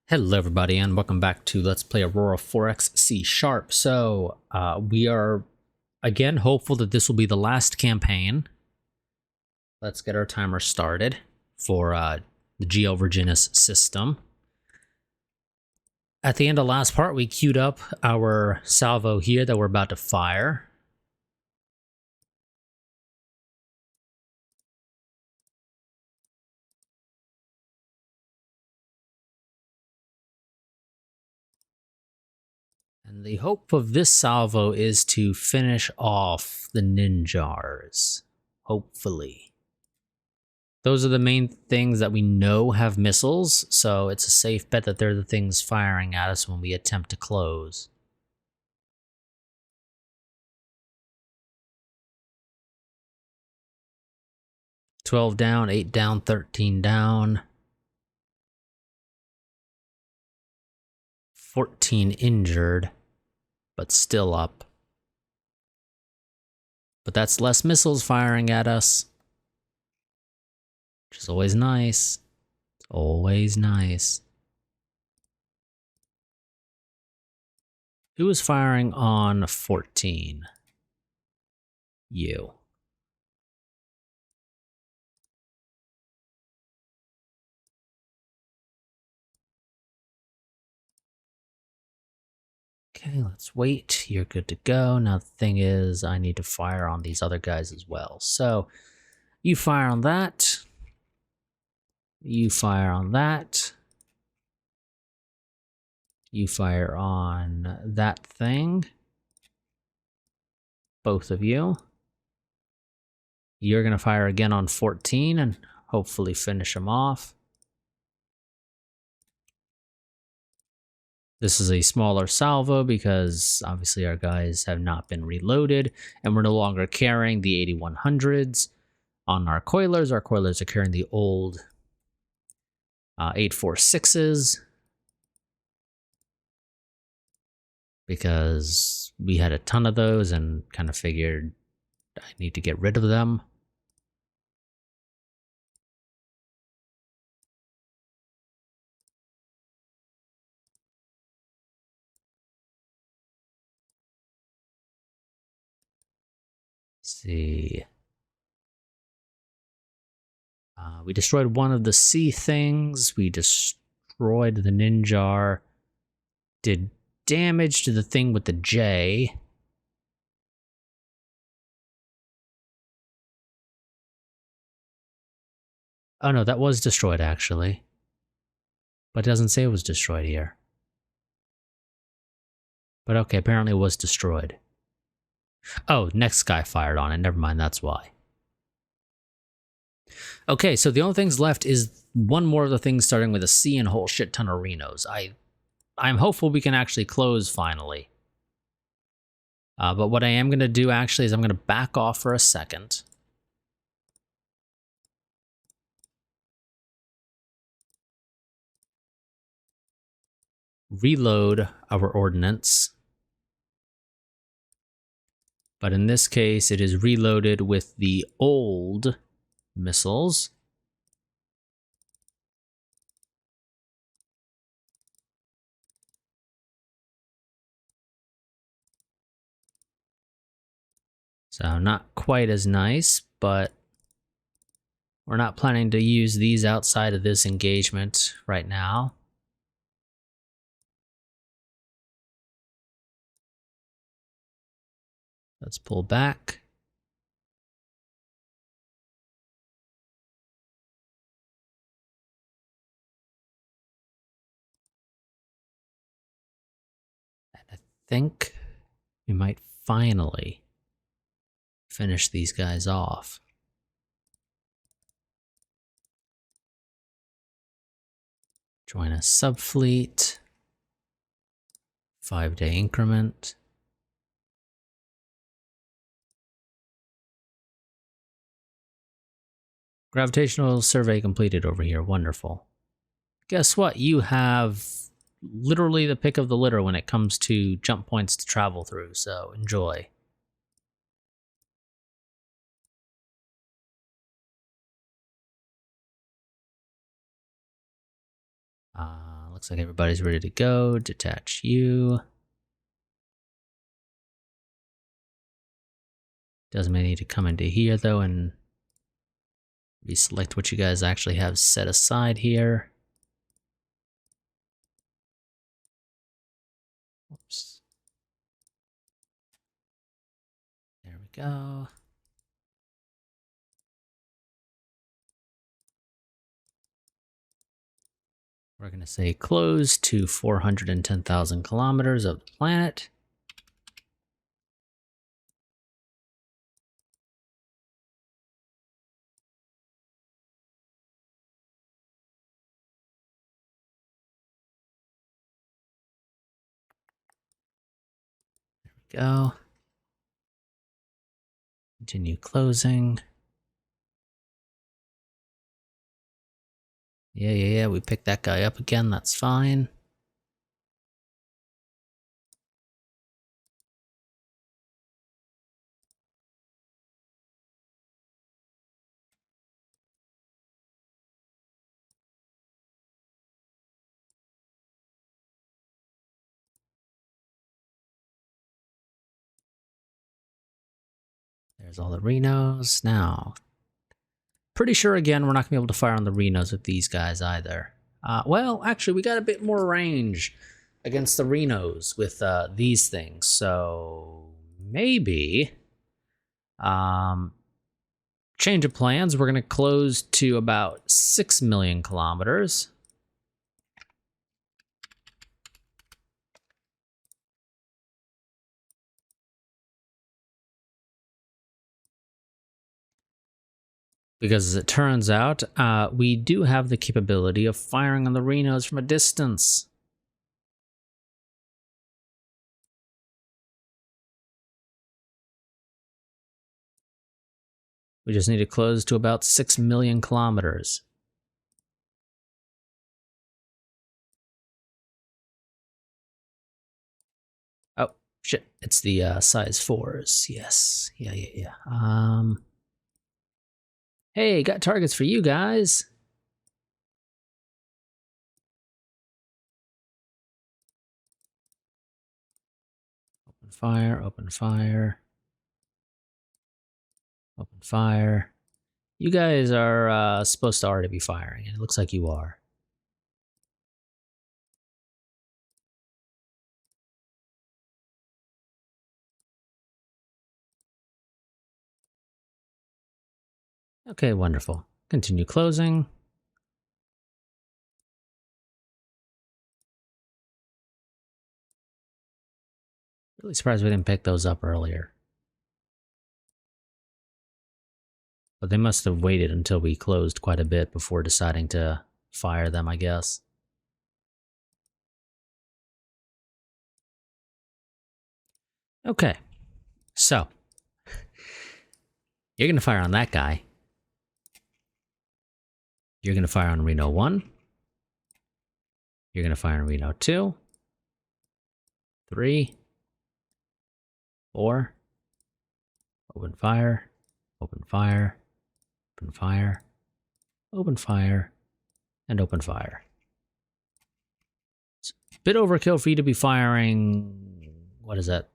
Hello everybody and welcome back to Let's Play Aurora 4X C#. So we are again hopeful that this will be the last campaign. Let's get our timer started for the GL Virginis system. At the end of last part we queued up our salvo here that we're about to fire. And the hope of this salvo is to finish off the ninjars, hopefully. Those are the main things that we know have missiles, so it's a safe bet that they're the things firing at us when we attempt to close. $12 down, 8 down, 13 down. 14 injured, but still up. But that's less missiles firing at us, which is always nice. It's always nice. Who was firing on 14? You. Okay, let's wait. You're good to go. Now the thing is, I need to fire on these other guys as well. So, you fire on that. You fire on that. You fire on that thing. Both of you. You're going to fire again on 14 and hopefully finish them off. This is a smaller salvo because obviously our guys have not been reloaded and we're no longer carrying the 8100s on our coilers. Our coilers are carrying the old 846s because we had a ton of those and kind of figured I need to get rid of them. See. We destroyed one of the C things. We destroyed the Ninjar. Did damage to the thing with the J. Oh no, that was destroyed actually. But it doesn't say it was destroyed here. But okay, apparently it was destroyed. Oh, next guy fired on it. Never mind, that's why. Okay, so the only things left is one more of the things starting with a C and a whole shit ton of Renos. I'm hopeful we can actually close finally. But what I am going to do actually is I'm going to back off for a second. Reload our ordnance. But in this case, it is reloaded with the old missiles. So not quite as nice, but we're not planning to use these outside of this engagement right now. Let's pull back. And I think we might finally finish these guys off. Join a subfleet. 5-day increment. Gravitational survey completed over here. Wonderful. Guess what? You have literally the pick of the litter when it comes to jump points to travel through, so enjoy. Looks like everybody's ready to go. Detach you. Doesn't need to come into here though and reselect what you guys actually have set aside here. Oops. There we go. We're going to say close to 410,000 kilometers of the planet. There we go. Continue closing. Yeah, we picked that guy up again, that's fine. There's all the Renos. Now, pretty sure again we're not gonna be able to fire on the Renos with these guys either. Well, actually, we got a bit more range against the Renos with these things, so maybe change of plans. We're gonna close to about 6 million kilometers. Because as it turns out, we do have the capability of firing on the Renos from a distance. We just need to close to about 6 million kilometers. Oh, shit. It's the size 4s. Yes. Yeah. Hey, got targets for you guys. Open fire, open fire. Open fire. You guys are supposed to already be firing, and it looks like you are. Okay, wonderful. Continue closing. Really surprised we didn't pick those up earlier. But they must have waited until we closed quite a bit before deciding to fire them, I guess. Okay, so you're going to fire on that guy. You're going to fire on Reno 1. You're going to fire on Reno 2. 3. 4. Open fire. Open fire. Open fire. Open fire. And open fire. It's a bit overkill for you to be firing... What is that?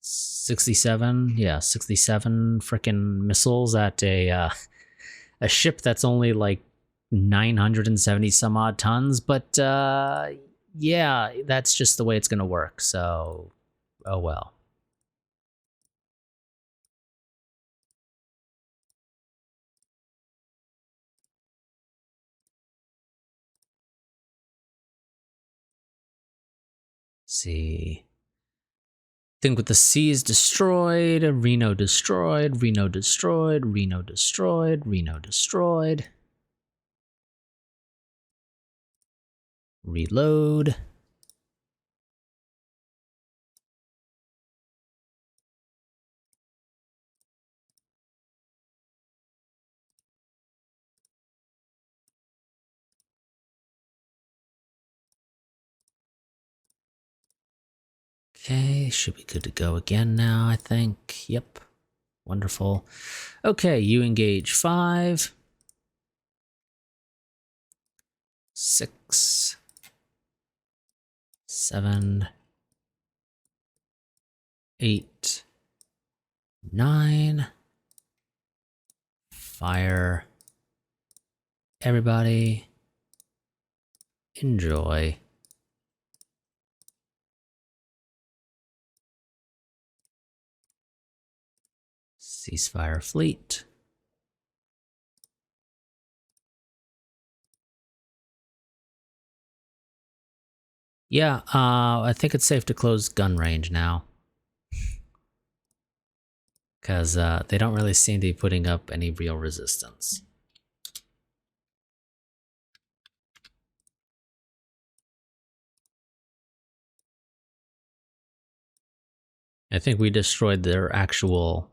67? Yeah, 67 frickin' missiles at a ship that's only like 970 some odd tons, but yeah, that's just the way it's gonna work, so oh well. See. Think with the C's destroyed, Reno destroyed, Reno destroyed, Reno destroyed, Reno destroyed. Reload. Okay, should be good to go again now, I think. Yep. Wonderful. Okay, you engage 5. 6. 7, 8, 9. Fire. Everybody, enjoy. Ceasefire fleet. Yeah, I think it's safe to close gun range now. Because they don't really seem to be putting up any real resistance. I think we destroyed their actual,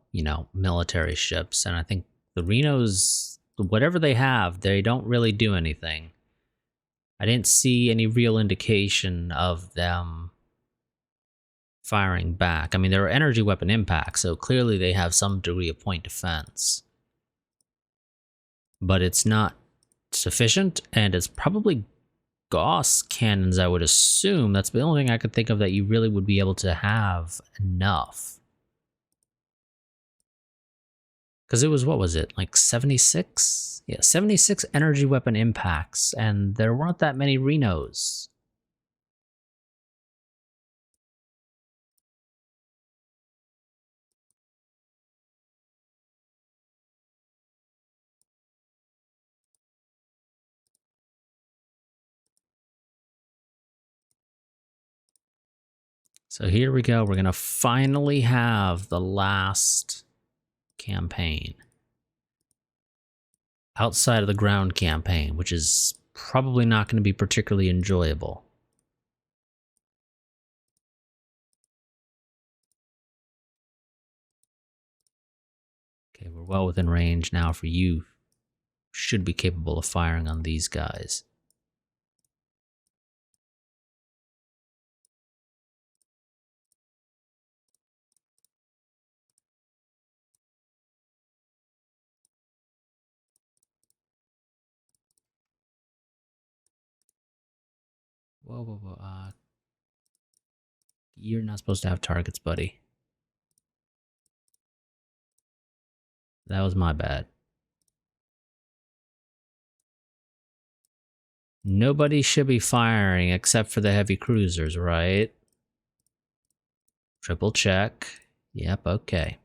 military ships, and I think the Renos, whatever they have, they don't really do anything. I didn't see any real indication of them firing back. I mean, there are energy weapon impacts, so clearly they have some degree of point defense. But it's not sufficient, and it's probably Gauss cannons, I would assume. That's the only thing I could think of that you really would be able to have enough. Because it was, what was it, like 76? Yeah, 76 energy weapon impacts, and there weren't that many Renos. So here we go. We're going to finally have the last campaign. Outside of the ground campaign, which is probably not going to be particularly enjoyable. Okay, we're well within range now for you. Should be capable of firing on these guys. Whoa, whoa, whoa. You're not supposed to have targets, buddy. That was my bad. Nobody should be firing except for the heavy cruisers, right? Triple check. Yep, okay.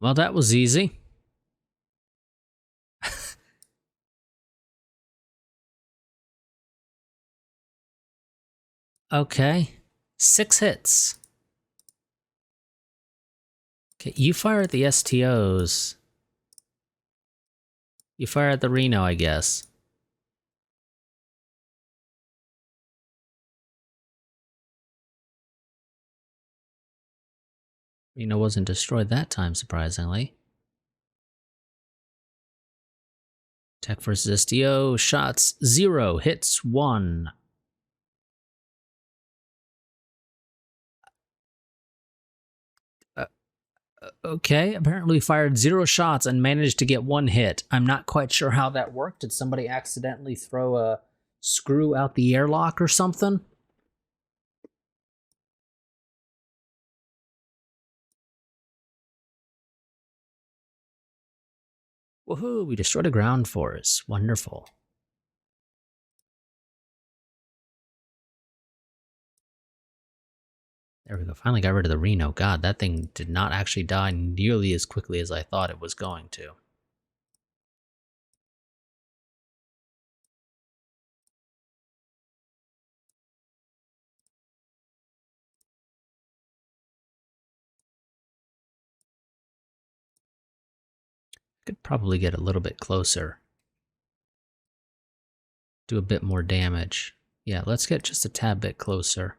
Well, that was easy. Okay. 6 hits. Okay, you fire at the STOs. You fire at the Reno, I guess. Reno wasn't destroyed that time, surprisingly. Tech versus STO. Shots 0. Hits 1. Okay, apparently fired 0 shots and managed to get 1 hit. I'm not quite sure how that worked. Did somebody accidentally throw a screw out the airlock or something? Woohoo, we destroyed a ground force. Wonderful. There we go. Finally got rid of the Reno. God, that thing did not actually die nearly as quickly as I thought it was going to. Could probably get a little bit closer. Do a bit more damage. Yeah, let's get just a tad bit closer.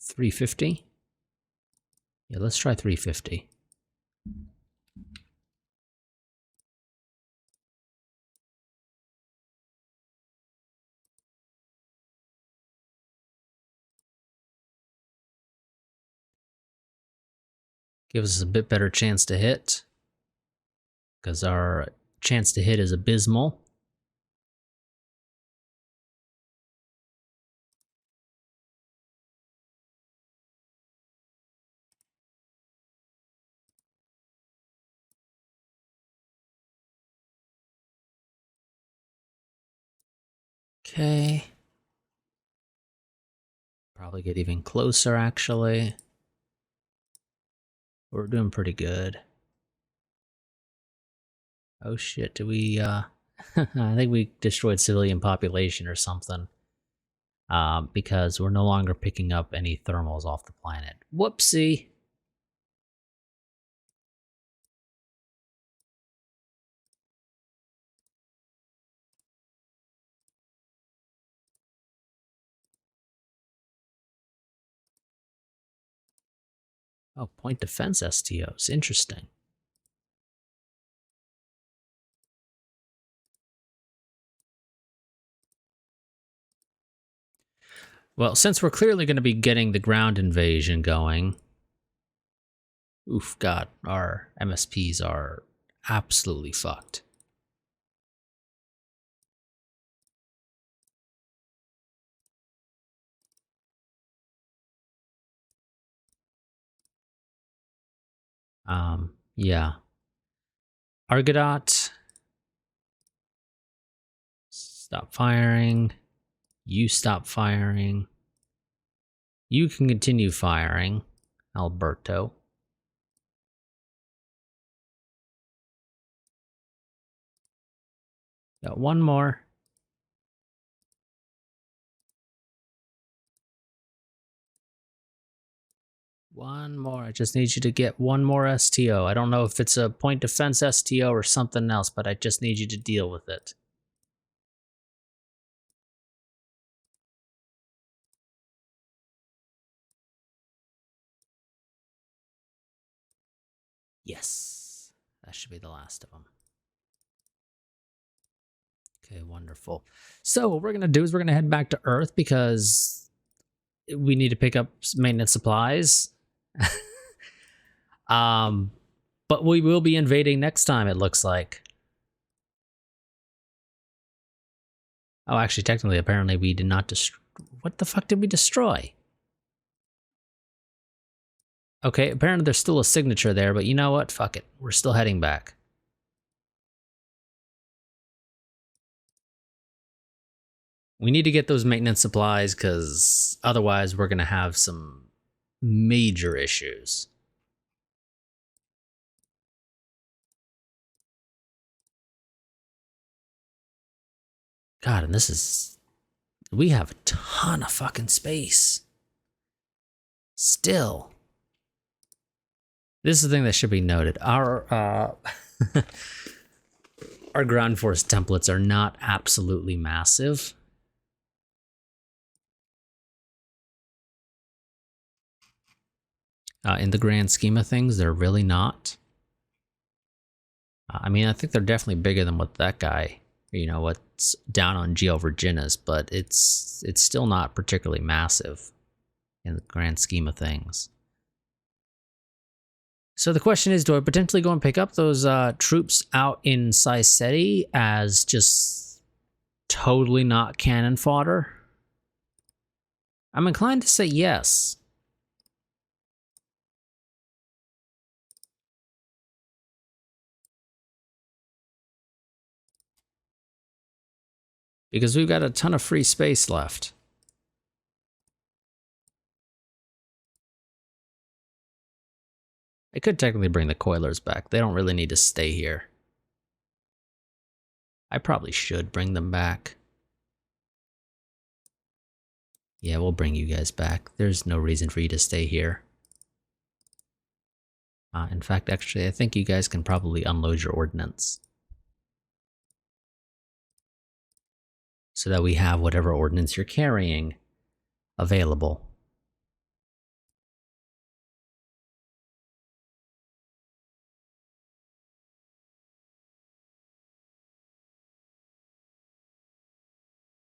350? Yeah, let's try 350. Gives us a bit better chance to hit. because our chance to hit is abysmal. Okay. Probably get even closer, actually. We're doing pretty good. Oh shit, do we, I think we destroyed civilian population or something. Because we're no longer picking up any thermals off the planet. Whoopsie. Oh, point defense STOs. Interesting. Well, since we're clearly going to be getting the ground invasion going, oof, God, our MSPs are absolutely fucked. Yeah. Argodot, stop firing. You stop firing. You can continue firing, Alberto. Got one more. One more. I just need you to get one more STO. I don't know if it's a point defense STO or something else, but I just need you to deal with it. Yes. That should be the last of them. Okay, wonderful. So what we're going to do is we're going to head back to Earth because we need to pick up maintenance supplies. But we will be invading next time, it looks like. Oh, actually, technically, apparently we did not destroy... What the fuck did we destroy? Okay, apparently there's still a signature there, but you know what? Fuck it. We're still heading back. We need to get those maintenance supplies, because otherwise we're going to have some major issues. God, and this is... We have a ton of fucking space. Still. This is the thing that should be noted. Our our ground force templates are not absolutely massive. In the grand scheme of things, they're really not. I mean, I think they're definitely bigger than what that guy, you know, what's down on Geo Virginis, but it's still not particularly massive in the grand scheme of things. So the question is, do I potentially go and pick up those troops out in Sicety as just totally not cannon fodder? I'm inclined to say yes. Because we've got a ton of free space left. I could technically bring the coilers back. They don't really need to stay here. I probably should bring them back. Yeah, we'll bring you guys back. There's no reason for you to stay here. In fact, actually, I think you guys can probably unload your ordnance. So that we have whatever ordnance you're carrying available.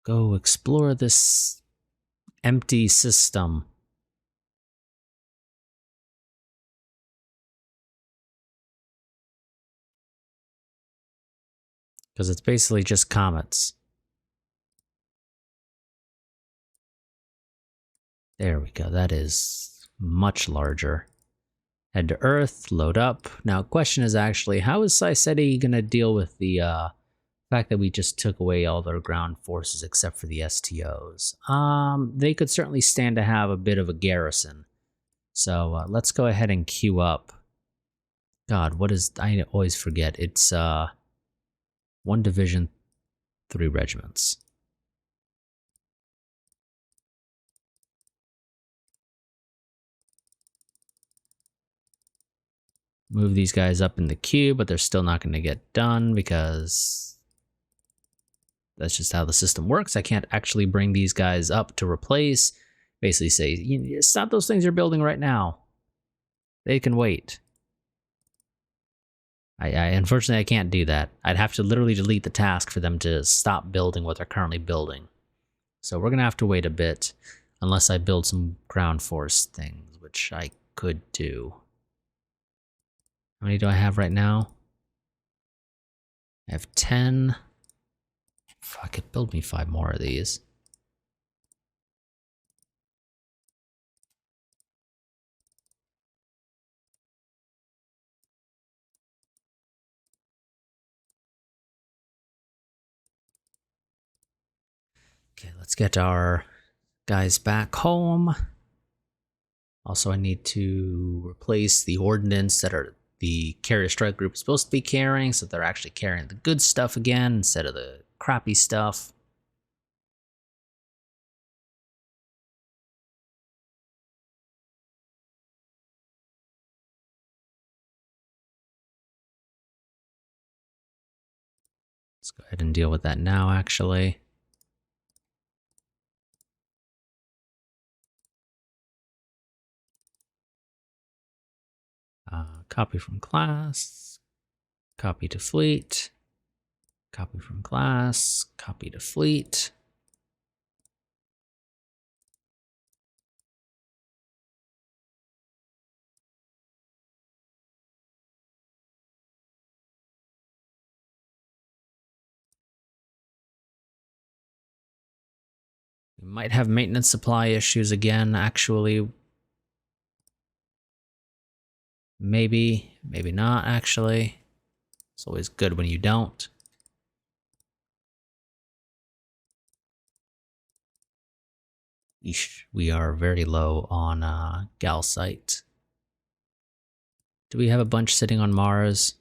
Go explore this empty system. Because it's basically just comets. There we go. That is much larger. Head to Earth, load up. Now, question is actually, how is Siceti going to deal with the fact that we just took away all their ground forces except for the STOs? They could certainly stand to have a bit of a garrison. So let's go ahead and queue up. God, what is... I always forget. It's 1 division, 3 regiments. Move these guys up in the queue, but they're still not going to get done because that's just how the system works. I can't actually bring these guys up to replace. Basically say, stop those things you're building right now. They can wait. Unfortunately, I can't do that. I'd have to literally delete the task for them to stop building what they're currently building. So we're going to have to wait a bit unless I build some ground force things, which I could do. How many do I have right now? I have 10. Fuck it, build me 5 more of these. Okay, let's get our guys back home. Also, I need to replace the ordnance that are the carrier strike group is supposed to be carrying, so they're actually carrying the good stuff again instead of the crappy stuff. Let's go ahead and deal with that now, actually. Copy from class, copy to fleet, copy from class, copy to fleet. We might have maintenance supply issues again, actually. Maybe, maybe not, actually. It's always good when you don't. Eesh, we are very low on Galsite. Do we have a bunch sitting on Mars?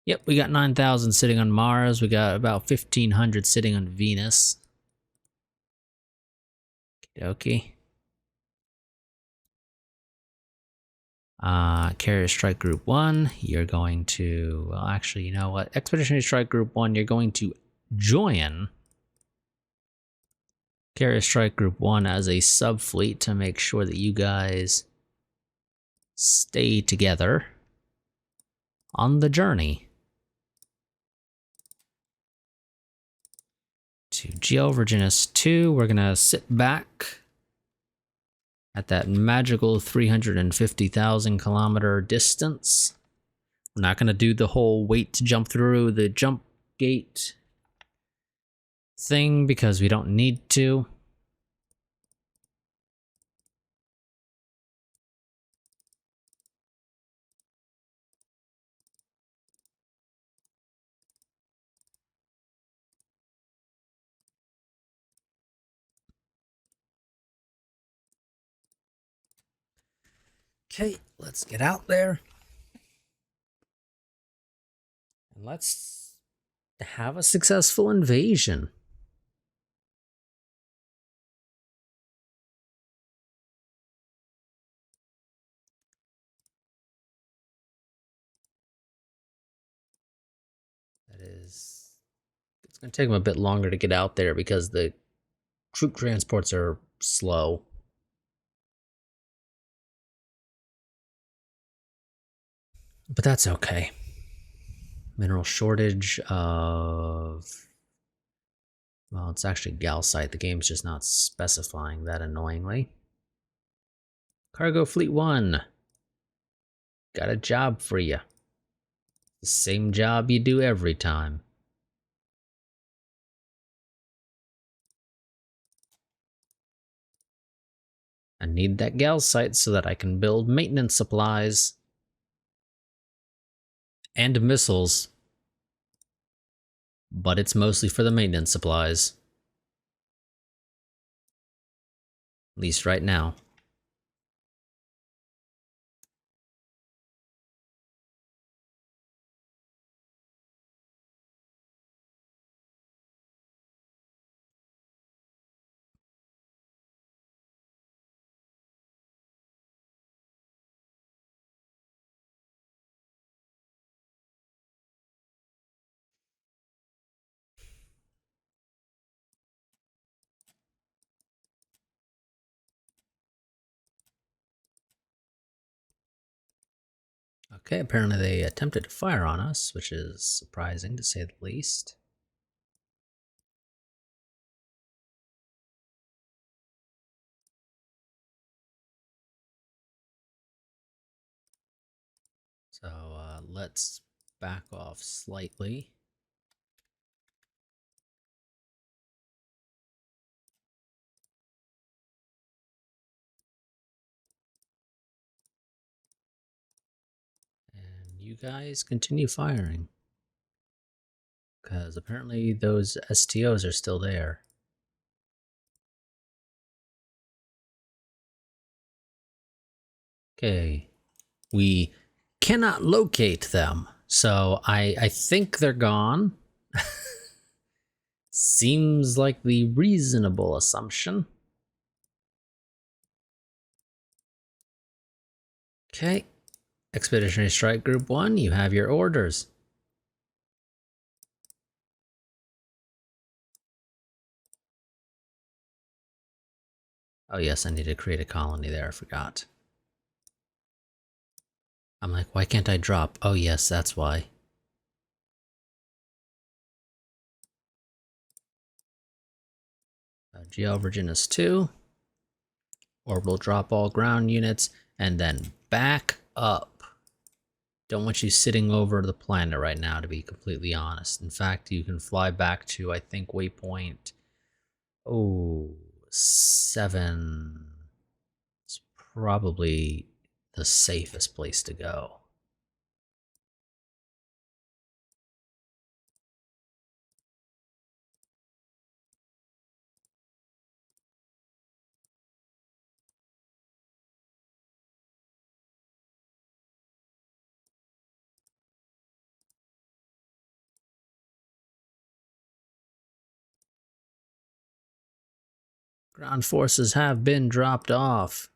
Yep, we got 9,000 sitting on Mars. We got about 1,500 sitting on Venus. Okie dokie. Carrier Strike Group 1, you're going to... Well, actually, you know what? Expeditionary Strike Group 1, you're going to join Carrier Strike Group 1 as a sub-fleet to make sure that you guys stay together on the journey to Geo Virginis 2. We're gonna sit back at that magical 350,000 kilometer distance. We're not gonna do the whole wait to jump through the jump gate thing because we don't need to. Okay, let's get out there. And let's have a successful invasion. That is... It's going to take them a bit longer to get out there because the troop transports are slow. But that's okay. Mineral shortage of... Well, it's actually Galsite. The game's just not specifying that annoyingly. Cargo Fleet 1. Got a job for you. The same job you do every time. I need that gal site so that I can build maintenance supplies. And missiles. But it's mostly for the maintenance supplies. At least right now. Okay, apparently they attempted to fire on us, which is surprising to say the least. So let's back off slightly. And you guys continue firing. Because apparently those STOs are still there. Okay. We cannot locate them. So I think they're gone. Seems like the reasonable assumption. Okay. Expeditionary Strike Group 1, you have your orders. Oh yes, I need to create a colony there, I forgot. I'm like, why can't I drop? Oh yes, that's why. GL Virginis 2. Orbital drop all ground units, and then back up. Don't want you sitting over the planet right now, to be completely honest. In fact, you can fly back to, I think, waypoint 7. It's probably the safest place to go. Ground forces have been dropped off.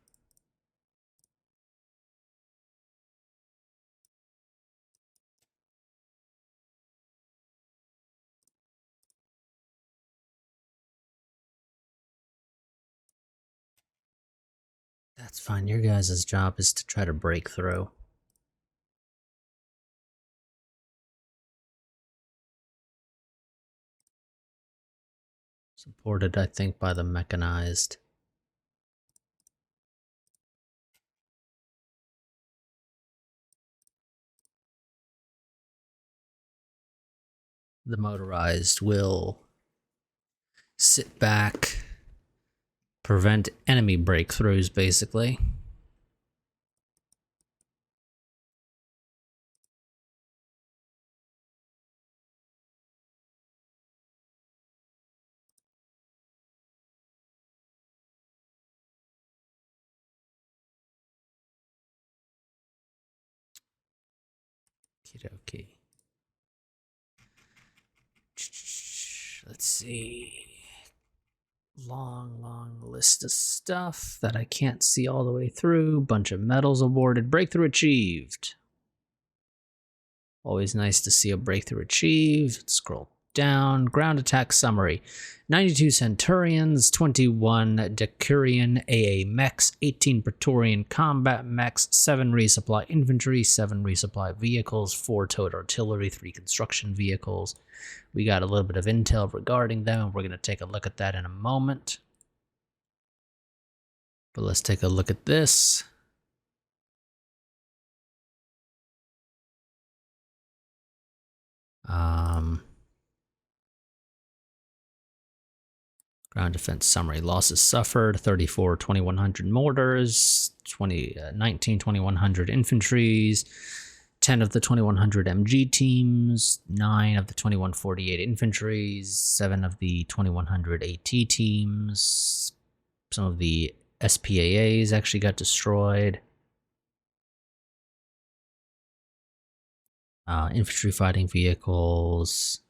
That's fine. Your guys' job is to try to break through. Supported, I think, by the mechanized. The motorized will sit back, prevent enemy breakthroughs, basically. Okie Let's see. Long list of stuff that I can't see all the way through. Bunch of medals awarded. Breakthrough achieved. Always nice to see a breakthrough achieved. Scroll down. Ground attack summary. 92 Centurions, 21 Decurion AA mechs, 18 Praetorian combat mechs, 7 resupply infantry, 7 resupply vehicles, 4 towed artillery, 3 construction vehicles. We got a little bit of intel regarding them, and we're going to take a look at that in a moment. But let's take a look at this. Ground defense summary. Losses suffered: 34 2100 mortars, 19 2100 infantries, 10 of the 2100 MG teams, 9 of the 2148 infantries, 7 of the 2100 AT teams. Some of the SPAAs actually got destroyed. Infantry fighting vehicles,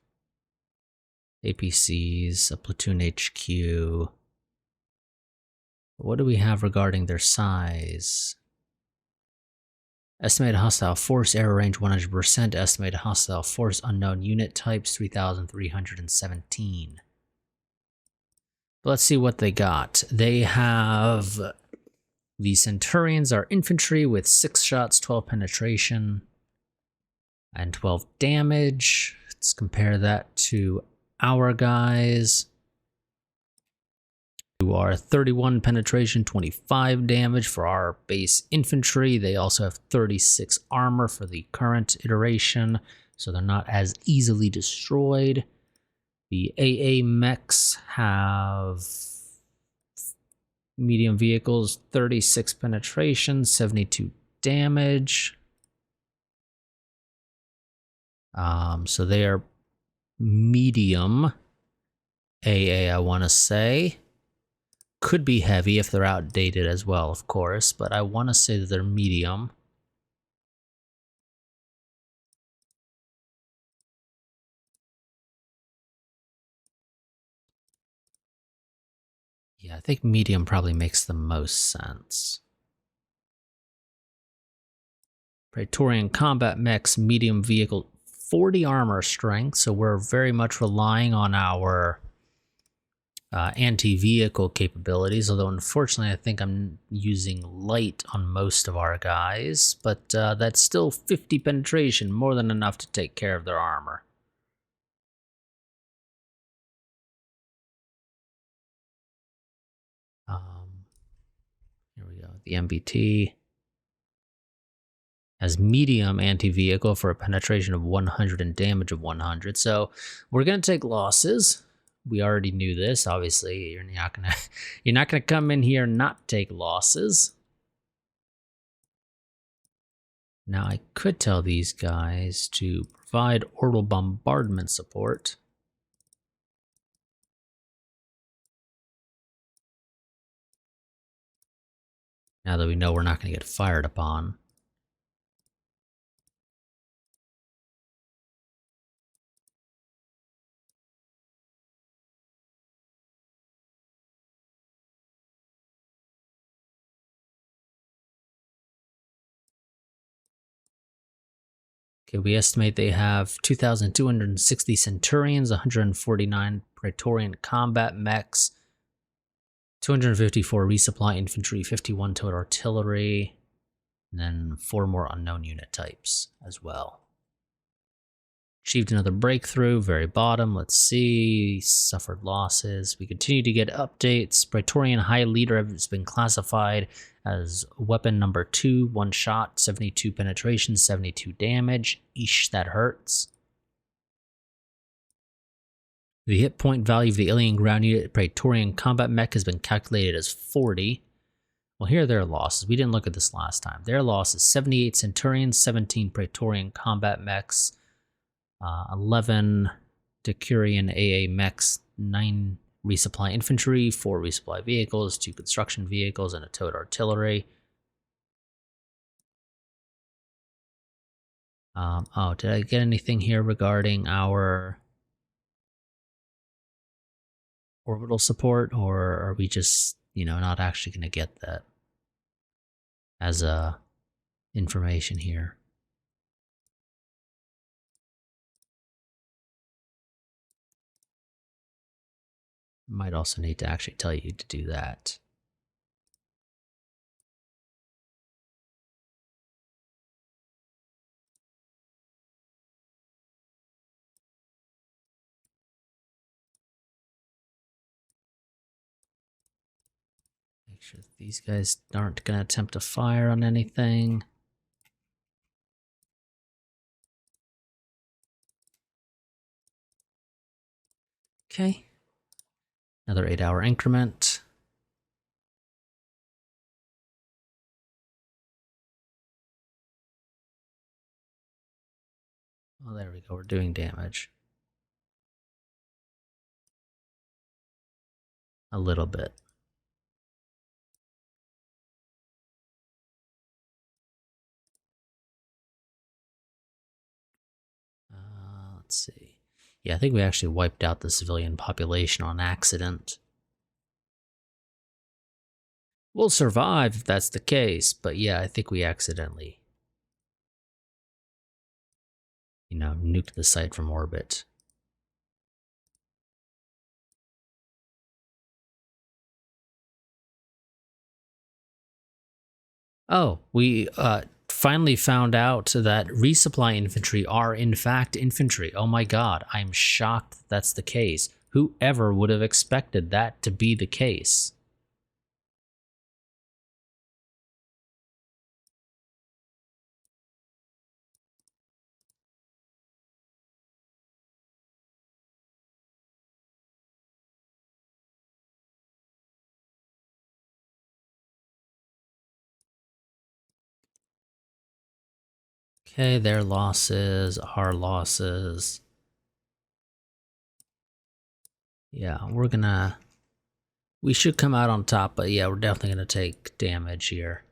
APCs, a platoon HQ. What do we have regarding their size? Estimated hostile force, error range 100%. Estimated hostile force, unknown unit types 3,317. Let's see what they got. They have the Centurions are infantry with 6 shots, 12 penetration, and 12 damage. Let's compare that to our guys, who are 31 penetration, 25 damage for our base infantry. They also have 36 armor for the current iteration, so they're not as easily destroyed. The AA mechs have medium vehicles, 36 penetration, 72 damage. So they are medium AA, I want to say. Could be heavy if they're outdated as well, of course, but I want to say that they're medium. Yeah, I think medium probably makes the most sense. Praetorian combat mechs, medium vehicle, 40 armor strength, so we're very much relying on our anti-vehicle capabilities, although unfortunately I think I'm using light on most of our guys, but that's still 50 penetration, more than enough to take care of their armor. Here we go, the MBT has medium anti-vehicle for a penetration of 100 and damage of 100, so we're going to take losses. We already knew this, obviously. You're not gonna come in here and not take losses. Now I could tell these guys to provide orbital bombardment support. Now that we know we're not gonna get fired upon. Okay, we estimate they have 2,260 Centurions, 149 Praetorian combat mechs, 254 resupply infantry, 51 total artillery, and then 4 more unknown unit types as well. Achieved another breakthrough, very bottom. Let's see. Suffered losses. We continue to get updates. Praetorian High Leader has been classified as weapon number 2, 1 shot, 72 penetration, 72 damage. Eesh, that hurts. The hit point value of the alien ground unit Praetorian combat mech has been calculated as 40. Well, here are their losses. We didn't look at this last time. Their loss is 78 Centurions, 17 Praetorian combat mechs, 11 Decurion AA mechs, 9 resupply infantry, 4 resupply vehicles, 2 construction vehicles, and a towed artillery. Oh, did I get anything here regarding our orbital support, or are we just, not actually going to get that as information here? Might also need to actually tell you to do that. Make sure that these guys aren't going to attempt to fire on anything. Okay. Another 8-hour increment. Oh, there we go. We're doing damage. A little bit. Let's see. Yeah, I think we actually wiped out the civilian population on accident. We'll survive if that's the case, but yeah, I think we accidentally, nuked the site from orbit. Oh, we finally found out that resupply infantry are in fact infantry. Oh my god, I'm shocked that's the case. Whoever would have expected that to be the case? Okay, their losses, our losses. Yeah, we should come out on top, but yeah, we're definitely gonna take damage here.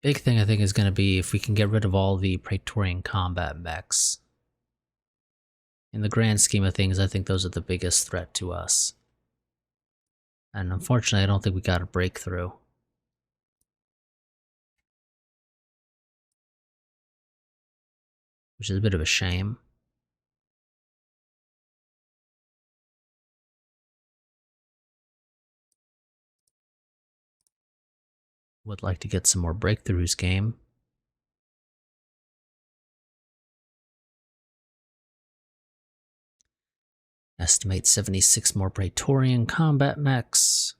Big thing I think is gonna be if we can get rid of all the Praetorian combat mechs. In the grand scheme of things, I think those are the biggest threat to us. And unfortunately, I don't think we got a breakthrough. Which is a bit of a shame. Would like to get some more breakthroughs game. Estimate 76 more Praetorian combat mechs.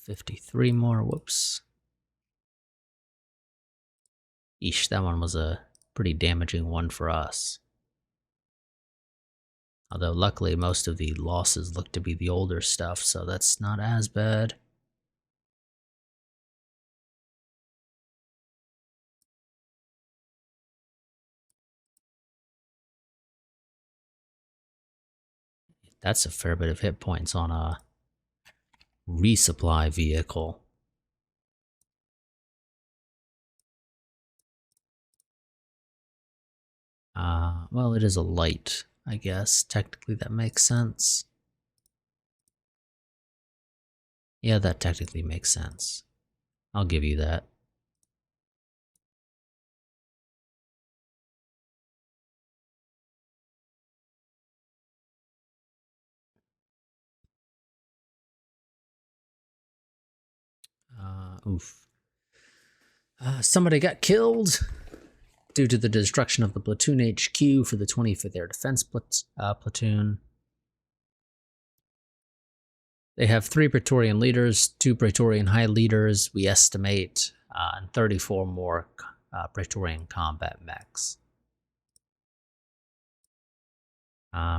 $53 more, whoops. Eesh, that one was a pretty damaging one for us. Although luckily most of the losses look to be the older stuff, so that's not as bad. That's a fair bit of hit points on a resupply vehicle. Well, it is a light, I guess. Technically, that makes sense. Yeah, that technically makes sense. I'll give you that. Oof. Somebody got killed due to the destruction of the platoon HQ for the 25th Air Defense Platoon. They have 3 Praetorian leaders, 2 Praetorian high leaders, we estimate, and 34 more Praetorian combat mechs.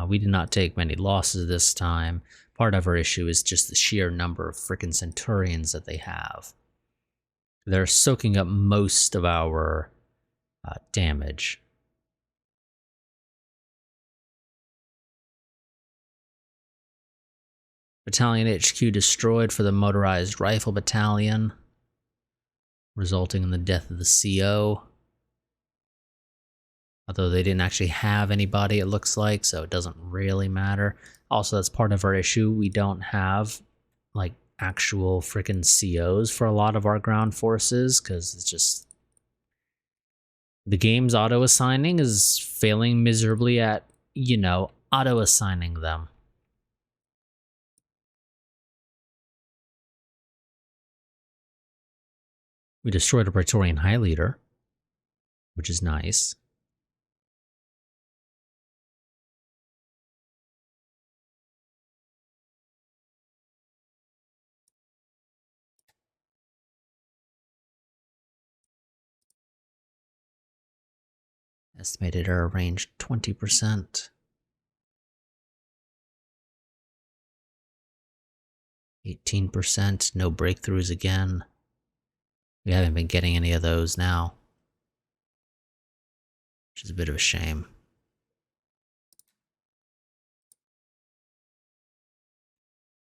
We did not take many losses this time. Part of our issue is just the sheer number of frickin' Centurions that they have. They're soaking up most of our damage. Battalion HQ destroyed for the Motorized Rifle Battalion, resulting in the death of the CO. Although they didn't actually have anybody, it looks like, so it doesn't really matter. Also, that's part of our issue. We don't have, like, actual frickin' COs for a lot of our ground forces, because it's just... the game's auto-assigning is failing miserably at, auto-assigning them. We destroyed a Praetorian High Leader, which is nice. Estimated error range 20%. 18%, no breakthroughs again. We haven't been getting any of those now, which is a bit of a shame.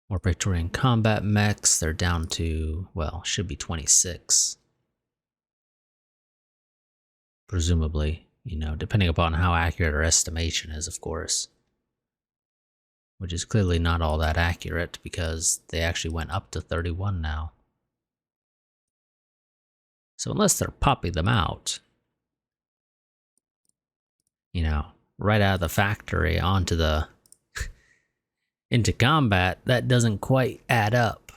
More Praetorian combat mechs, they're down to, well, should be 26. Presumably, you know, depending upon how accurate our estimation is, of course. Which is clearly not all that accurate because they actually went up to 31 now. So unless they're popping them out, you know, right out of the factory onto the into combat, that doesn't quite add up.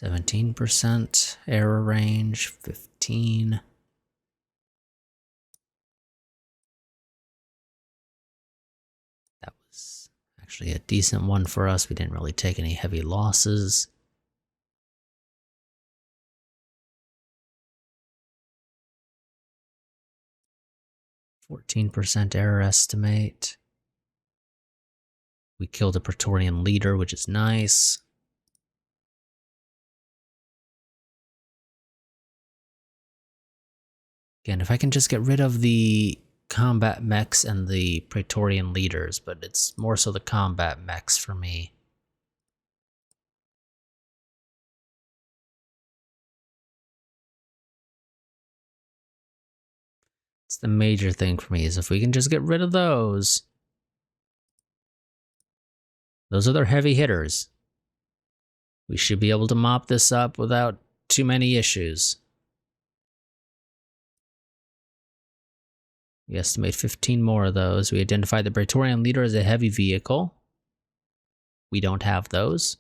%17 error range, 15. That was actually a decent one for us. We didn't really take any heavy losses. %14 error estimate. We killed a Praetorian leader, which is nice. Again, if I can just get rid of the combat mechs and the Praetorian leaders, but it's more so the combat mechs for me. It's the major thing for me, is if we can just get rid of those. Those are their heavy hitters. We should be able to mop this up without too many issues. We estimate 15 more of those. We identify the Praetorian leader as a heavy vehicle. We don't have those.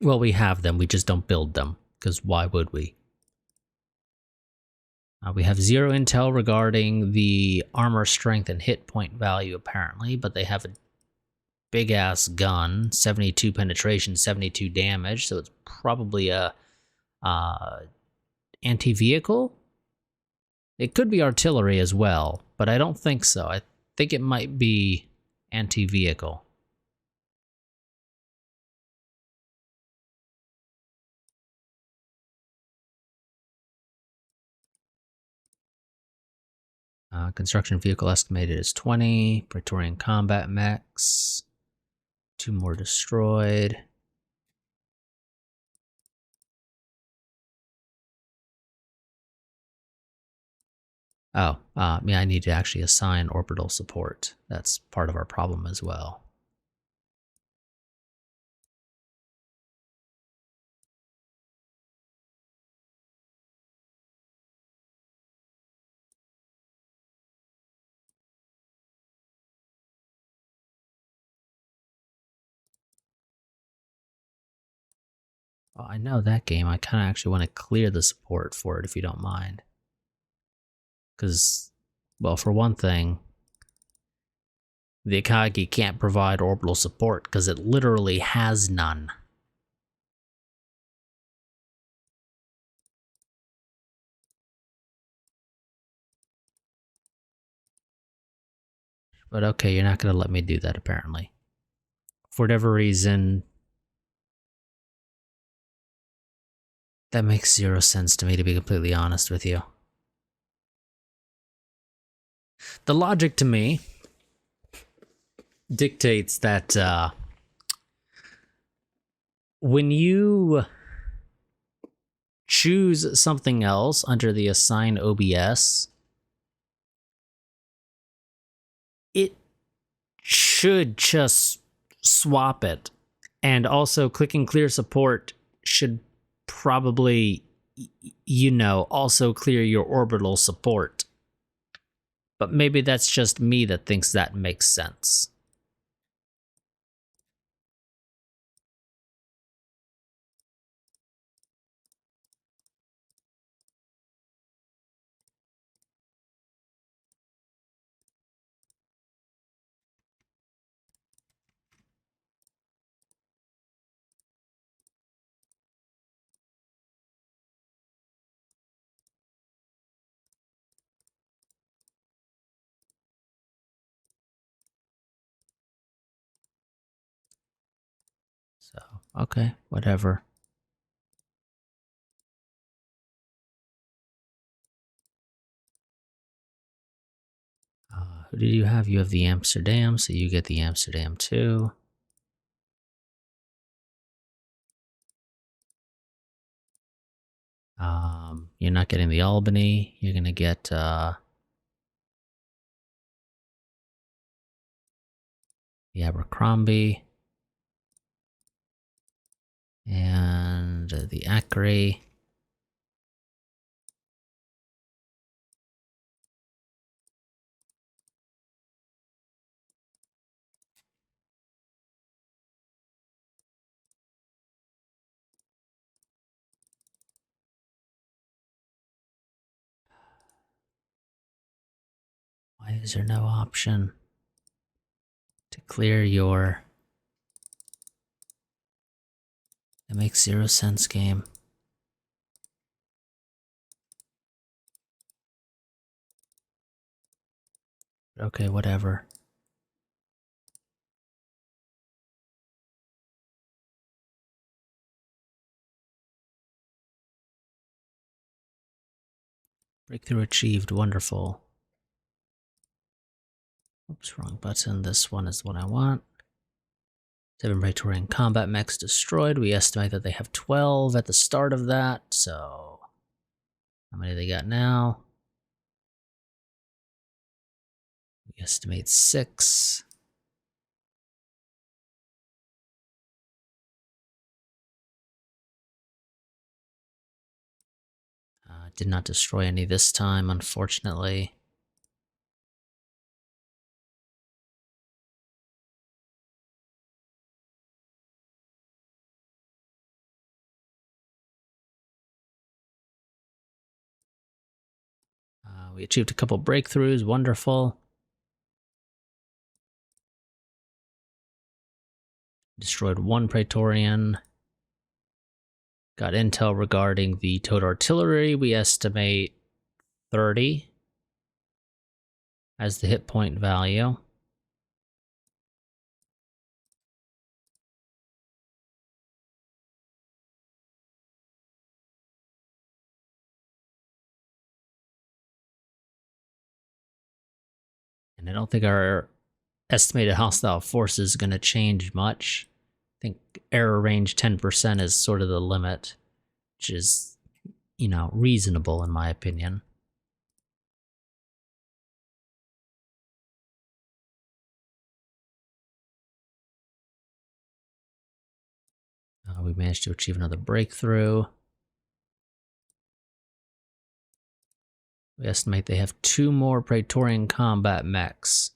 Well, we have them, we just don't build them, because why would we? We have 0 intel regarding the armor strength and hit point value, apparently, but they have a big-ass gun, 72 penetration, 72 damage, so it's probably a anti-vehicle? It could be artillery as well, but I don't think so. I think it might be anti-vehicle. Construction vehicle estimated as 20. Praetorian combat mechs. 2 more destroyed. Oh, yeah, I need to actually assign orbital support. That's part of our problem as well. Well, I know that game. I kind of actually want to clear the support for it, if you don't mind. Because, well, for one thing, the Akagi can't provide orbital support because it literally has none. But okay, you're not going to let me do that, apparently. For whatever reason, that makes 0 sense to me, to be completely honest with you. The logic to me dictates that when you choose something else under the assign OBS, it should just swap it And also clicking clear support should probably, also clear your orbital support. But maybe that's just me that thinks that makes sense. So, okay, whatever. Who did you have? You have the Amsterdam, so you get the Amsterdam too. You're not getting the Albany. You're gonna get the Abercrombie and the Acre. Why is there no option to clear your... It makes 0 sense, game. Okay, whatever. Breakthrough achieved, wonderful. Oops, wrong button. This one is the one I want. 7 Praetorian combat mechs destroyed. We estimate that they have 12 at the start of that, so... How many they got now? We estimate 6. Did not destroy any this time, unfortunately. We achieved a couple breakthroughs, wonderful. Destroyed 1 Praetorian. Got intel regarding the towed artillery. We estimate 30 as the hit point value. And I don't think our estimated hostile force is going to change much. I think error range 10% is sort of the limit, which is, reasonable in my opinion. We managed to achieve another breakthrough. We estimate they have 2 more Praetorian combat mechs.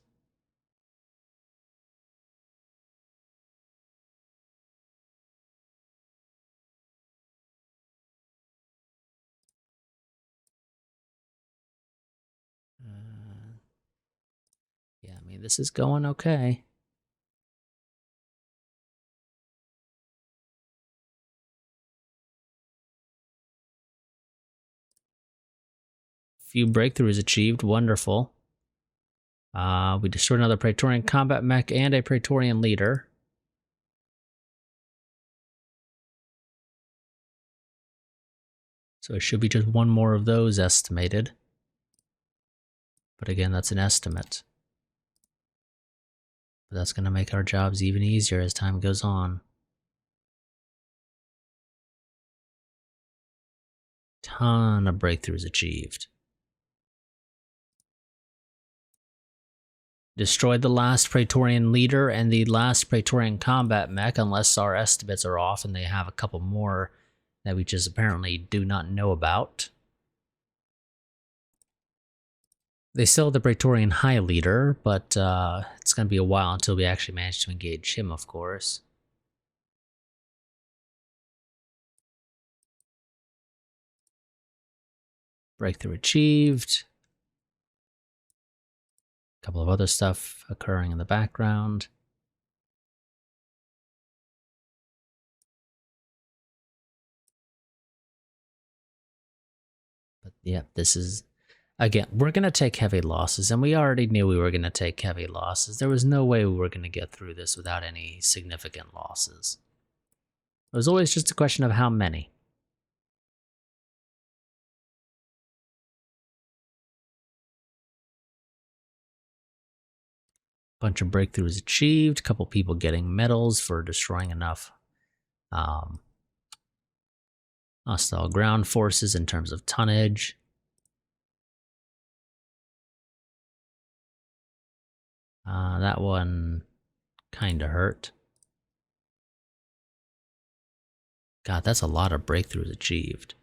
Yeah, I mean, this is going okay. Few breakthroughs achieved, wonderful. We destroyed another Praetorian combat mech and a Praetorian leader. So it should be just 1 more of those estimated. But again, that's an estimate. But that's going to make our jobs even easier as time goes on. Ton of breakthroughs achieved. Destroyed the last Praetorian leader and the last Praetorian combat mech, unless our estimates are off and they have a couple more that we just apparently do not know about. They still have the Praetorian High Leader, but it's going to be a while until we actually manage to engage him, of course. Breakthrough achieved. A couple of other stuff occurring in the background. But yeah, this is... Again, we're going to take heavy losses, and we already knew we were going to take heavy losses. There was no way we were going to get through this without any significant losses. It was always just a question of how many. Bunch of breakthroughs achieved, a couple people getting medals for destroying enough hostile ground forces in terms of tonnage. That one kind of hurt. God, that's a lot of breakthroughs achieved.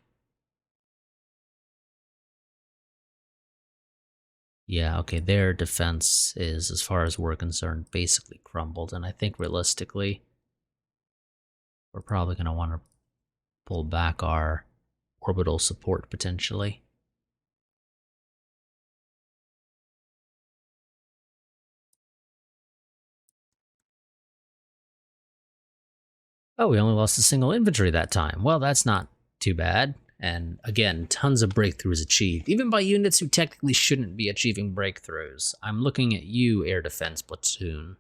Yeah, okay, their defense is, as far as we're concerned, basically crumbled. And I think realistically, we're probably going to want to pull back our orbital support potentially. Oh, we only lost a single infantry that time. Well, that's not too bad. And again, tons of breakthroughs achieved, even by units who technically shouldn't be achieving breakthroughs. I'm looking at you, Air Defense Platoon.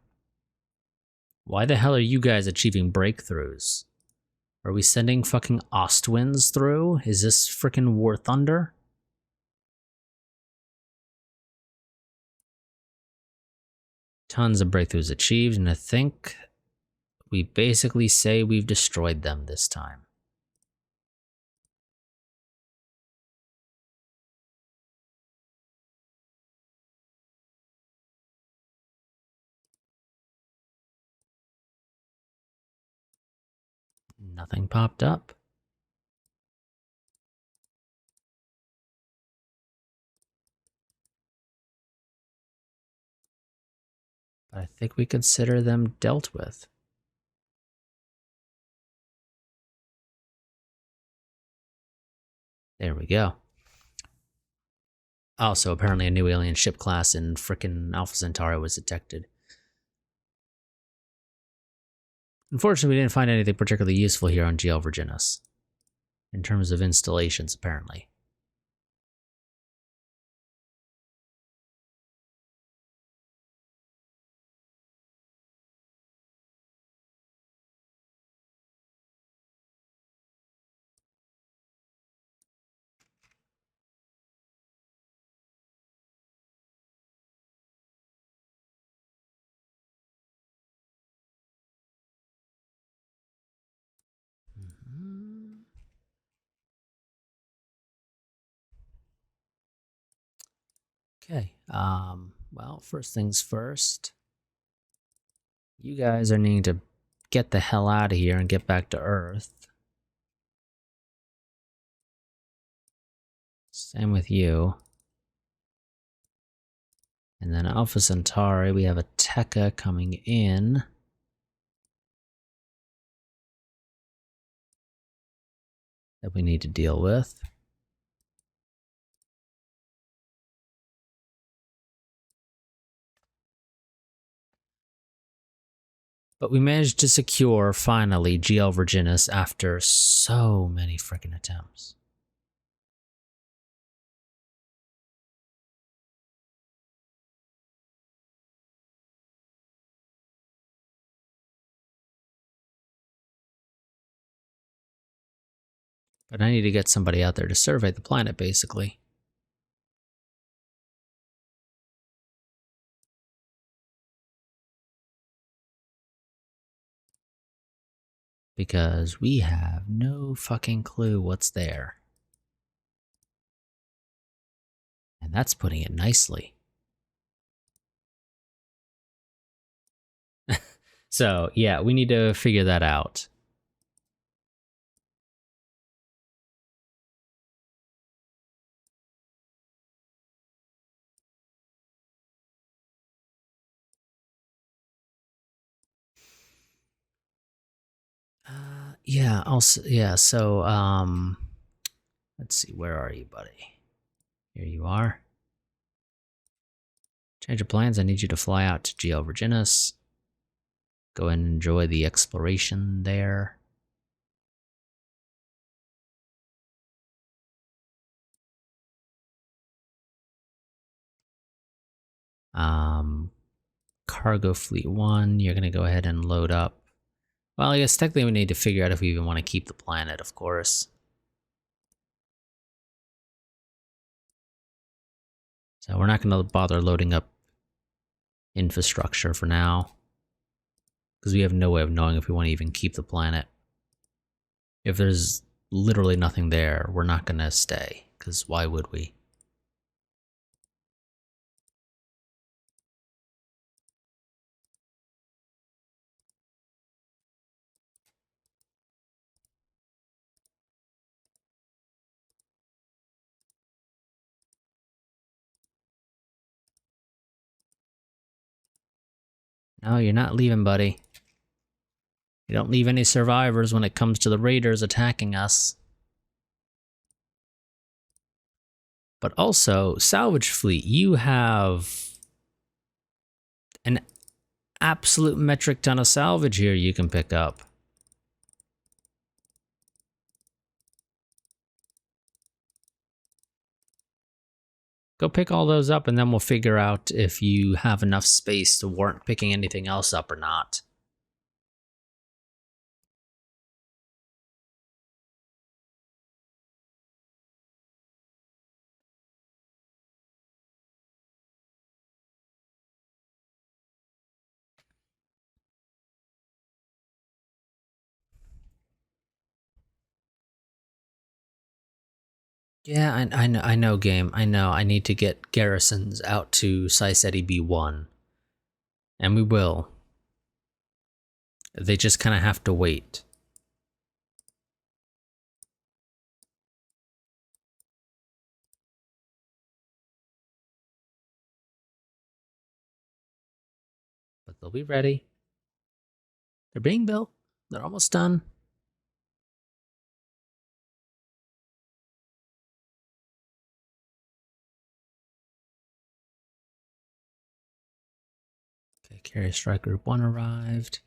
Why the hell are you guys achieving breakthroughs? Are we sending fucking Ostwinds through? Is this frickin' War Thunder? Tons of breakthroughs achieved, and I think we basically say we've destroyed them this time. Nothing popped up. But I think we consider them dealt with. There we go. Also, apparently a new alien ship class in frickin' Alpha Centauri was detected. Unfortunately, we didn't find anything particularly useful here on GL Virginis. In terms of installations, apparently. Okay, well, first things first. You guys are needing to get the hell out of here and get back to Earth. Same with you. And then Alpha Centauri, we have a Tekka coming in. That we need to deal with. But we managed to secure, finally, GL Virginis after so many freaking attempts. But I need to get somebody out there to survey the planet, basically. Because we have no fucking clue what's there. And that's putting it nicely. So yeah, we need to figure that out. Yeah, also, yeah, so, let's see, where are you, buddy? Here you are. Change of plans, I need you to fly out to GL Virginis. Go and enjoy the exploration there. Cargo Fleet 1, you're gonna go ahead and load up. Well, I guess technically we need to figure out if we even want to keep the planet, of course. So we're not gonna bother loading up infrastructure for now, because we have no way of knowing if we want to even keep the planet. If there's literally nothing there, we're not gonna stay, because why would we? No, you're not leaving, buddy. You don't leave any survivors when it comes to the raiders attacking us. But also, salvage fleet, you have an absolute metric ton of salvage here you can pick up. Go pick all those up and then we'll figure out if you have enough space to warrant picking anything else up or not. Yeah, I know, game. I know. I need to get garrisons out to Siceti B1. And we will. They just kind of have to wait. But they'll be ready. They're being built. They're almost done. Okay, Carrier Strike Group 1 arrived.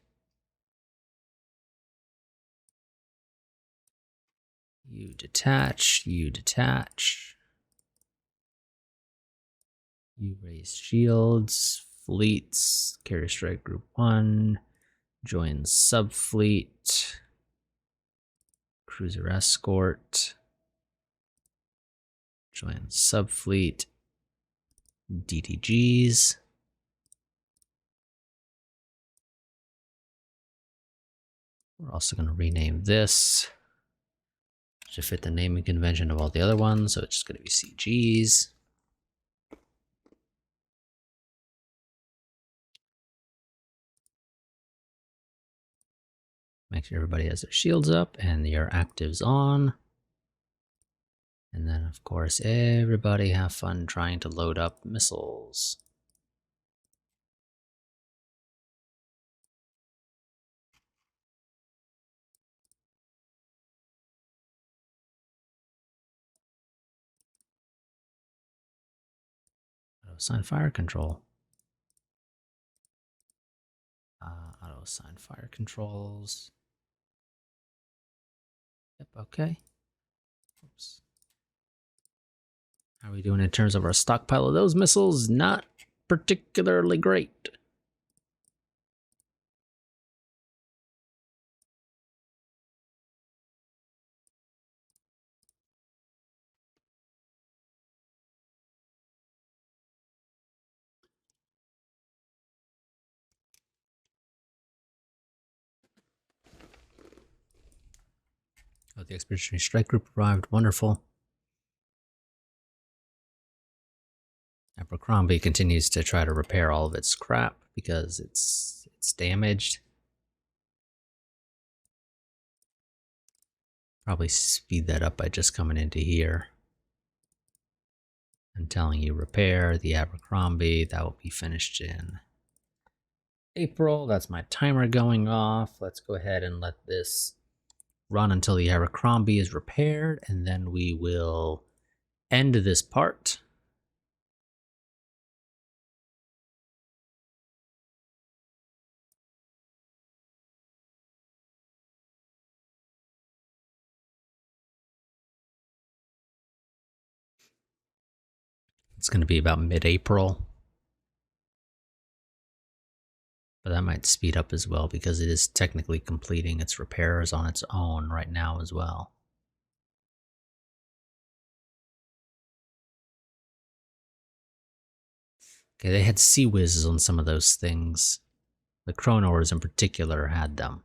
You detach, you detach. You raise shields, fleets, Carrier Strike Group 1, join subfleet, cruiser escort, join subfleet, DTGs. We're also going to rename this to fit the naming convention of all the other ones, so it's just going to be CGs. Make sure everybody has their shields up and your actives on. And then, of course, everybody have fun trying to load up missiles. Auto-assign fire control. Auto-assign fire controls. Yep, okay. Oops. How are we doing in terms of our stockpile of those missiles? Not particularly great. Oh, the Expeditionary Strike Group arrived. Wonderful. Abercrombie continues to try to repair all of its crap because it's damaged. Probably speed that up by just coming into here and telling you repair the Abercrombie. That will be finished in April. That's my timer going off. Let's go ahead and let this run until the Abercrombie is repaired, and then we will end this part. It's going to be about mid-April. But that might speed up as well because it is technically completing its repairs on its own right now as well. Okay, they had sea whizzes on some of those things. The Chronors in particular had them.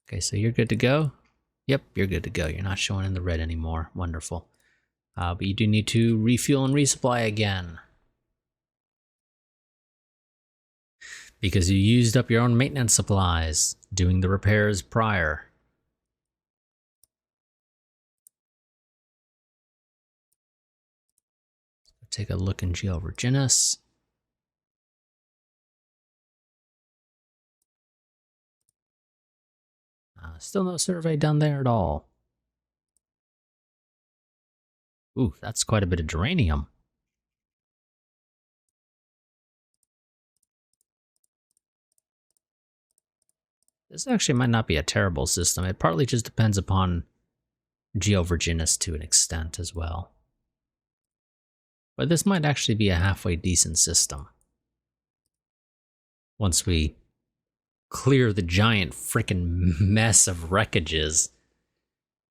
Okay, so you're good to go? Yep, you're good to go. You're not showing in the red anymore. Wonderful. But you do need to refuel and resupply again. Because you used up your own maintenance supplies doing the repairs prior. Take a look in Geo Virginis. Still no survey done there at all. Ooh, that's quite a bit of geranium. This actually might not be a terrible system. It partly just depends upon Geo Virginis to an extent as well. But this might actually be a halfway decent system. Once we clear the giant frickin' mess of wreckages.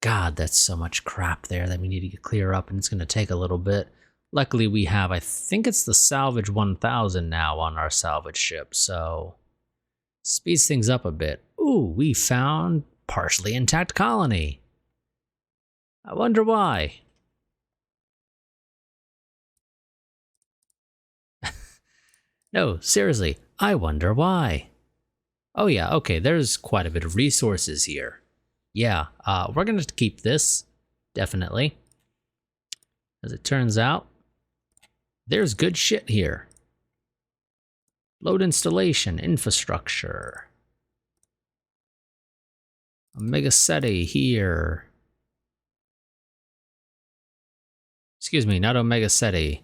God, that's so much crap there that we need to clear up, and it's going to take a little bit. Luckily, we have, I think it's the Salvage 1000 now on our salvage ship, so speeds things up a bit. Ooh, we found partially intact colony. I wonder why. No, seriously, I wonder why. Oh yeah, okay, there's quite a bit of resources here. Yeah, we're gonna keep this, definitely. As it turns out, there's good shit here. Load installation, infrastructure. A Megaseti here. Excuse me, not Omega Seti.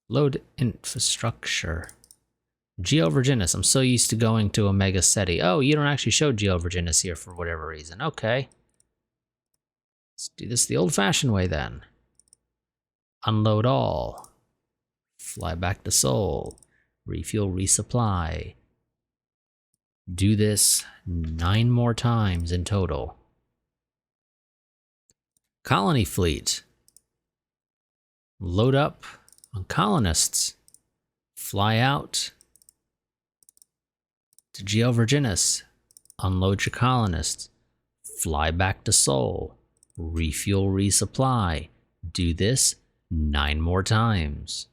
Load infrastructure. Geo Virginis. I'm so used to going to Omega Seti. Oh, you don't actually show Geo Virginis here for whatever reason. Okay. Let's do this the old-fashioned way then. Unload all. Fly back to Sol. Refuel, resupply. Do this 9 more times in total. Colony fleet. Load up on colonists. Fly out to Geo Virginis. Unload your colonists. Fly back to Sol. Refuel, resupply. Do this 9 more times.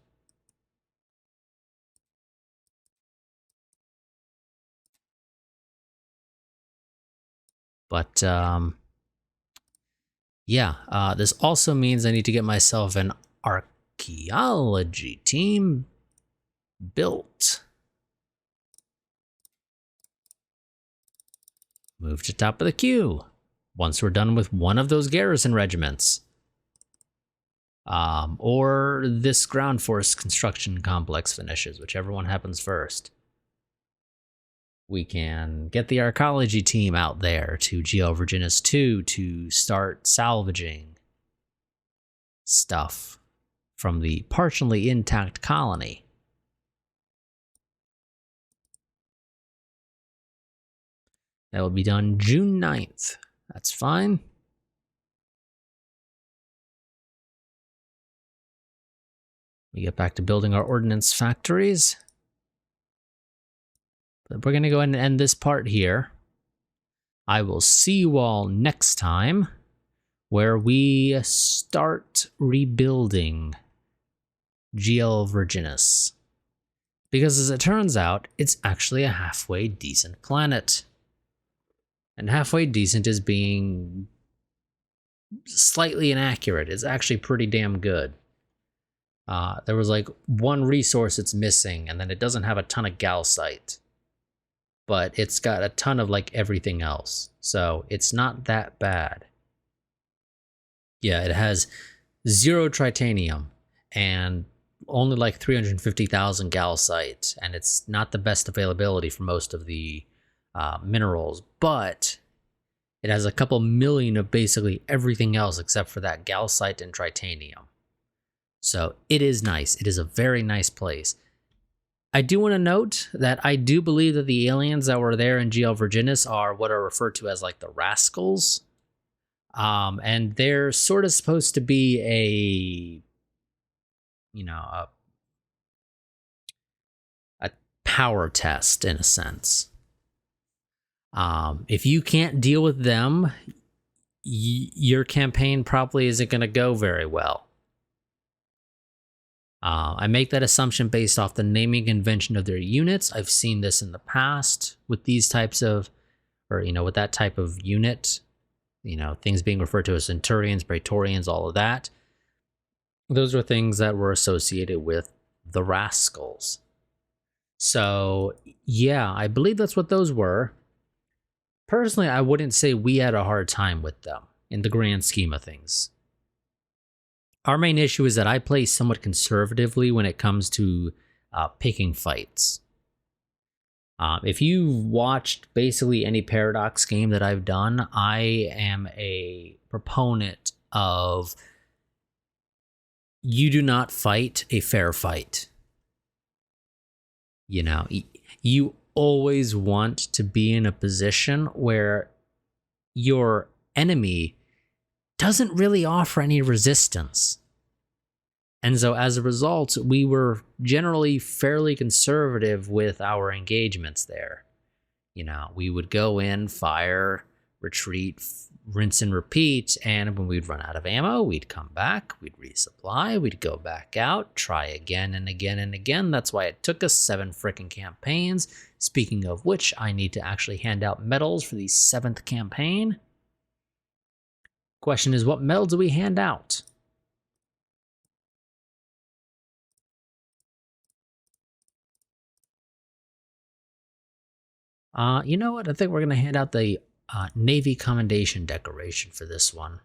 But, yeah, this also means I need to get myself an archaeology team built. Move to top of the queue. Once we're done with one of those garrison regiments. Or this ground force construction complex finishes, whichever one happens first. We can get the archaeology team out there to Geo Virginis 2 to start salvaging stuff from the partially intact colony. That will be done June 9th. That's fine. We get back to building our ordnance factories. we're going to go ahead and end this part here. I will see you all next time, where we start rebuilding GL Virginis. Because as it turns out, it's actually a halfway decent planet. And halfway decent is being slightly inaccurate. It's actually pretty damn good. There was like one resource it's missing, and then it doesn't have a ton of calcite. But it's got a ton of like everything else. So it's not that bad. Yeah, it has 0 tritanium and only like 350,000 calcite, and it's not the best availability for most of the minerals, but it has a couple million of basically everything else except for that calcite and tritanium. So it is nice. It is a very nice place. I do want to note that I do believe that the aliens that were there in GL Virginis are what are referred to as like the rascals. And they're sort of supposed to be a power test in a sense. If you can't deal with them, your campaign probably isn't going to go very well. I make that assumption based off the naming convention of their units. I've seen this in the past with these types of, or, with that type of unit, things being referred to as Centurions, Praetorians, all of that. Those are things that were associated with the rascals. So, yeah, I believe that's what those were. Personally, I wouldn't say we had a hard time with them in the grand scheme of things. Our main issue is that I play somewhat conservatively when it comes to picking fights. If you've watched basically any Paradox game that I've done, I am a proponent of you do not fight a fair fight. You always want to be in a position where your enemy doesn't really offer any resistance. And so as a result, we were generally fairly conservative with our engagements there. We would go in, fire, retreat, rinse and repeat, and when we'd run out of ammo, we'd come back, we'd resupply, we'd go back out, try again and again and again. That's why it took us 7 frickin' campaigns. Speaking of which, I need to actually hand out medals for the 7th campaign. Question is, what medal do we hand out? You know what? I think we're going to hand out the Navy Commendation Decoration for this one.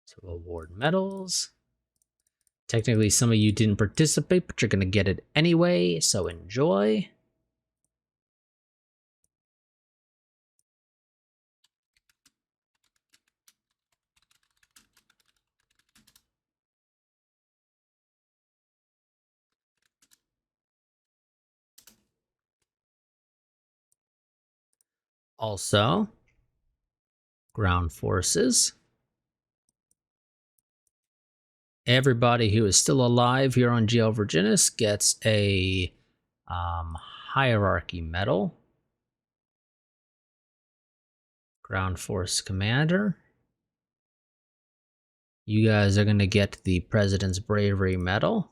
So award medals. Technically, some of you didn't participate, but you're going to get it anyway, so enjoy. Also, ground forces. Everybody who is still alive here on GL Virginis gets a hierarchy medal. Ground Force Commander. You guys are going to get the President's Bravery Medal.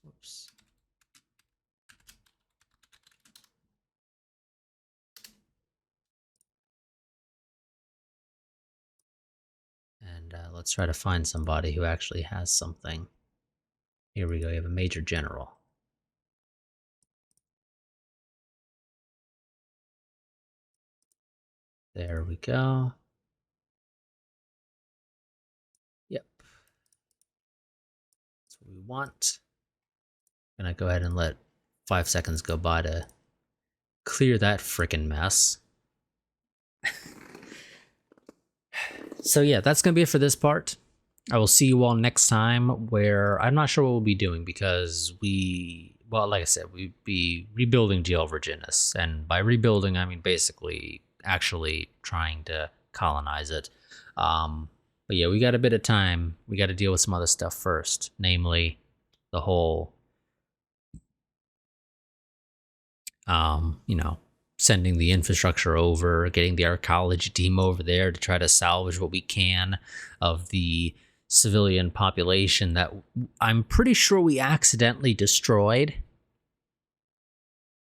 Oops. And let's try to find somebody who actually has something. Here we go, you have a Major General. There we go. Yep. That's what we want. I'm gonna go ahead and let 5 seconds go by to clear that frickin' mess. So yeah, that's gonna be it for this part. I will see you all next time, where I'm not sure what we'll be doing because we well, like I said, we'd be rebuilding GL Virginis. And by rebuilding, I mean basically actually trying to colonize it. But yeah, we got a bit of time. We got to deal with some other stuff first, namely the whole, sending the infrastructure over, getting the archaeology team over there to try to salvage what we can of the civilian population that I'm pretty sure we accidentally destroyed.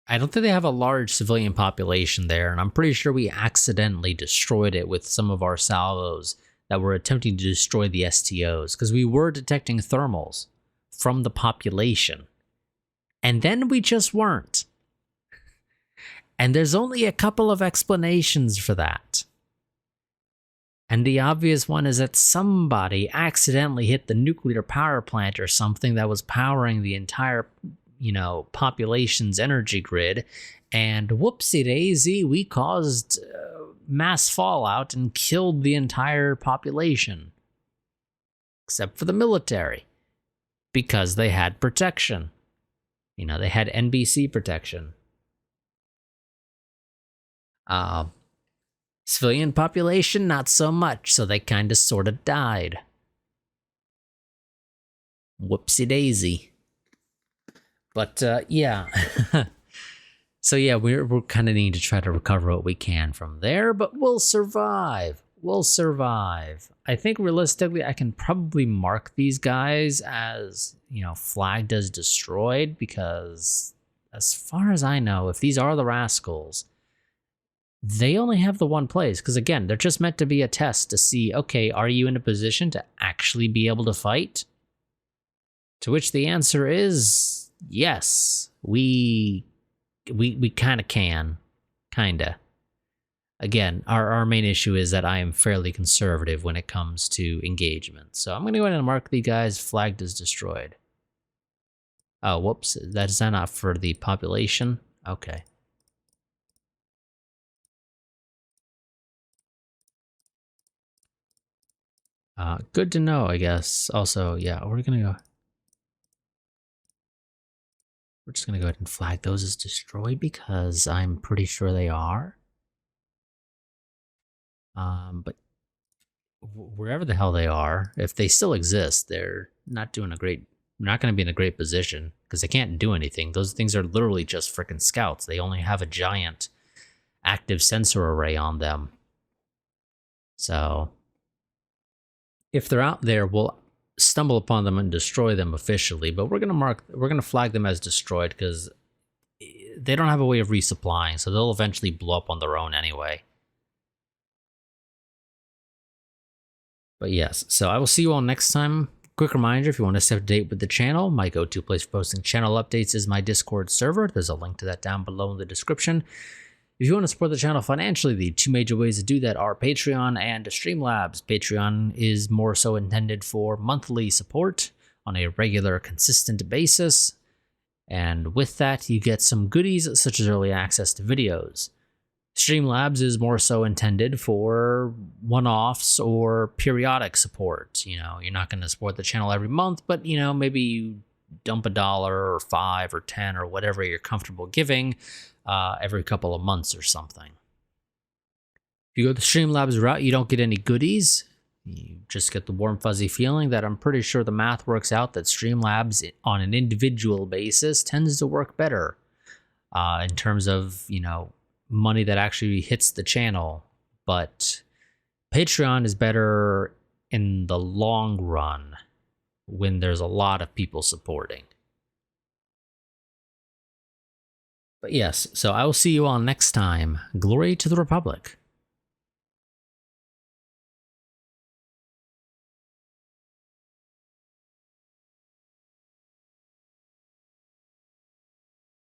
I don't think they have a large civilian population there, and I'm pretty sure we accidentally destroyed it with some of our salvos that were attempting to destroy the STOs, because we were detecting thermals from the population. And then we just weren't. And there's only a couple of explanations for that. And the obvious one is that somebody accidentally hit the nuclear power plant or something that was powering the entire, population's energy grid. And whoopsie daisy, we caused mass fallout and killed the entire population. Except for the military. Because they had protection. They had NBC protection. Civilian population, not so much, so they kind of sort of died. Whoopsie daisy. But yeah. So yeah, we're kind of needing to try to recover what we can from there, but we'll survive. We'll survive. I think realistically, I can probably mark these guys as, flagged as destroyed, because as far as I know, if these are the rascals, they only have the one place, because again, they're just meant to be a test to see, okay, are you in a position to actually be able to fight? To which the answer is yes, we kind of can, kinda. Again, our main issue is that I am fairly conservative when it comes to engagement, so I'm going to go ahead and mark the guys flagged as destroyed. Oh, whoops, that's not for the population? Okay. Good to know, I guess. Also, yeah, we're just gonna go ahead and flag those as destroyed because I'm pretty sure they are. But wherever the hell they are, if they still exist, they're not going to be in a great position because they can't do anything. Those things are literally just freaking scouts. They only have a giant active sensor array on them. So if they're out there, we'll stumble upon them and destroy them officially, but we're going to flag them as destroyed because they don't have a way of resupplying, so they'll eventually blow up on their own anyway. But yes, so I will see you all next time. Quick reminder, if you want to stay up to date with the channel, my go-to place for posting channel updates is my Discord server. There's a link to that down below in the description. If you want to support the channel financially, the two major ways to do that are Patreon and Streamlabs. Patreon is more so intended for monthly support on a regular, consistent basis. And with that, you get some goodies such as early access to videos. Streamlabs is more so intended for one-offs or periodic support. You're not going to support the channel every month, but, maybe you dump $1 or $5 or $10 or whatever you're comfortable giving every couple of months or something. If you go the Streamlabs route, you don't get any goodies. You just get the warm, fuzzy feeling that I'm pretty sure the math works out that Streamlabs on an individual basis tends to work better in terms of, money that actually hits the channel. But Patreon is better in the long run when there's a lot of people supporting. But yes, so I will see you all next time. Glory to the Republic.